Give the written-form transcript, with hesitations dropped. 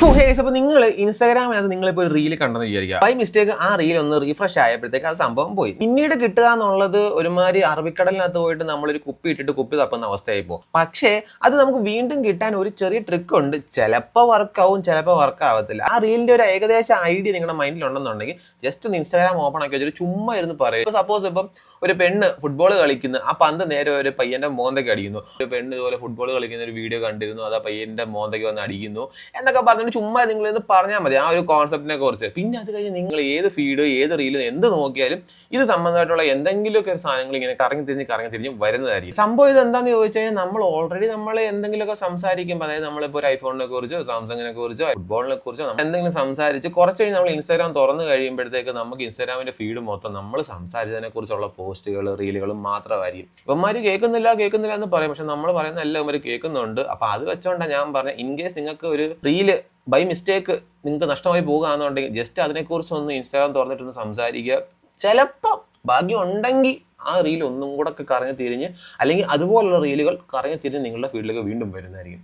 അപ്പോൾ നിങ്ങൾ ഇൻസ്റ്റാഗ്രാമിനകത്ത് നിങ്ങളിപ്പോൾ ഒരു റീൽ കണ്ടെന്ന് വിചാരിക്കുക. ബൈ മിസ്റ്റേക്ക് ആ റീൽ ഒന്ന് റീഫ്രഷ് ആയപ്പോഴത്തേക്ക് അത് സംഭവം പോയി. പിന്നീട് കിട്ടുക എന്നുള്ളത് ഒരുമാതിരി അറബിക്കടലിനകത്ത് പോയിട്ട് നമ്മളൊരു കുപ്പി ഇട്ടിട്ട് കുപ്പി തപ്പുന്ന അവസ്ഥയായി പോകും. പക്ഷേ അത് നമുക്ക് വീണ്ടും കിട്ടാൻ ഒരു ചെറിയ ട്രിക്ക് ഉണ്ട്. ചിലപ്പോൾ വർക്കാവും, ചിലപ്പോൾ വർക്ക് ആവത്തില്ല. ആ റീലിന്റെ ഒരു ഏകദേശം ഐഡിയ നിങ്ങളുടെ മൈൻഡിൽ ഉണ്ടെന്നുണ്ടെങ്കിൽ ജസ്റ്റ് ഒന്ന് ഇൻസ്റ്റാഗ്രാം ഓപ്പൺ ആക്കി വെച്ചിട്ട് ചുമ്മാ ഇരുന്ന് പറയും. ഇപ്പോൾ സപ്പോസ് ഇപ്പം ഒരു പെണ്ണ് ഫുട്ബോൾ കളിക്കുന്നു, ആ പന്ത് നേരെ ഒരു പയ്യന്റെ മോന്തയ്ക്ക് അടിക്കുന്നു. ഒരു പെണ്ണ് ഇതുപോലെ ഫുട്ബോൾ കളിക്കുന്ന ഒരു വീഡിയോ കണ്ടിരുന്നു, അത് ആ പയ്യന്റെ മോന്തയ്ക്ക് വന്ന് അടിക്കുന്നു എന്നൊക്കെ പറഞ്ഞു ചുമ്മാ നിങ്ങൾ ഇന്ന് പറഞ്ഞാൽ മതി ആ ഒരു കോൺസെപ്റ്റിനെ കുറിച്ച്. പിന്നെ അത് കഴിഞ്ഞ് നിങ്ങൾ ഏത് ഫീഡ് ഏത് റീല് എന്ത് നോക്കിയാലും ഇത് സംബന്ധമായിട്ടുള്ള എന്തെങ്കിലുമൊക്കെ ഒരു സാധനങ്ങൾ ഇങ്ങനെ കറങ്ങി തിരിഞ്ഞ് വരുന്നതായിരിക്കും. സംഭവം ഇത് എന്താണെന്ന് ചോദിച്ചു കഴിഞ്ഞാൽ നമ്മൾ എന്തെങ്കിലുമൊക്കെ സംസാരിക്കുമ്പോൾ, അതായത് നമ്മളിപ്പോൾ ഒരു ഐഫോണിനെ കുറിച്ചോ സാംസങ്ങിനെ കുറിച്ചോ ഫുട്ബോളിനെ കുറിച്ചോ എന്തെങ്കിലും സംസാരിച്ച് കുറച്ച് കഴിഞ്ഞ് നമ്മൾ ഇൻസ്റ്റാഗ്രാം തുറന്നു കഴിയുമ്പോഴത്തേക്ക് നമുക്ക് ഇൻസ്റ്റാഗ്രാമിന്റെ ഫീഡ് മൊത്തം നമ്മൾ സംസാരിച്ചതിനെ കുറിച്ചുള്ള പോസ്റ്റുകൾ റീലുകളും മാത്രമായിരിക്കും. ഇവന്മാര് കേൾക്കുന്നില്ല എന്ന് പറയും, പക്ഷെ നമ്മൾ പറയുന്ന എല്ലാം ഇവർ കേൾക്കുന്നുണ്ട്. അപ്പൊ അത് വെച്ചോണ്ടാണ് ഞാൻ പറഞ്ഞത്, ഇൻ കേസ് നിങ്ങൾക്ക് ഒരു റീല് ബൈ മിസ്റ്റേക്ക് നിങ്ങൾക്ക് നഷ്ടമായി പോകുകയാണെന്നുണ്ടെങ്കിൽ ജസ്റ്റ് അതിനെക്കുറിച്ച് ഒന്ന് ഇൻസ്റ്റാഗ്രാം തുറന്നിട്ടൊന്ന് സംസാരിക്കുക. ചിലപ്പോൾ ഭാഗ്യം ഉണ്ടെങ്കിൽ ആ റീൽ ഒന്നും കൂടെ ഒക്കെ കറങ്ങി തിരിഞ്ഞ്, അല്ലെങ്കിൽ അതുപോലുള്ള റീലുകൾ കറങ്ങി തിരിഞ്ഞ് നിങ്ങളുടെ ഫീൽഡിലേക്ക് വീണ്ടും വരുന്നതായിരിക്കും.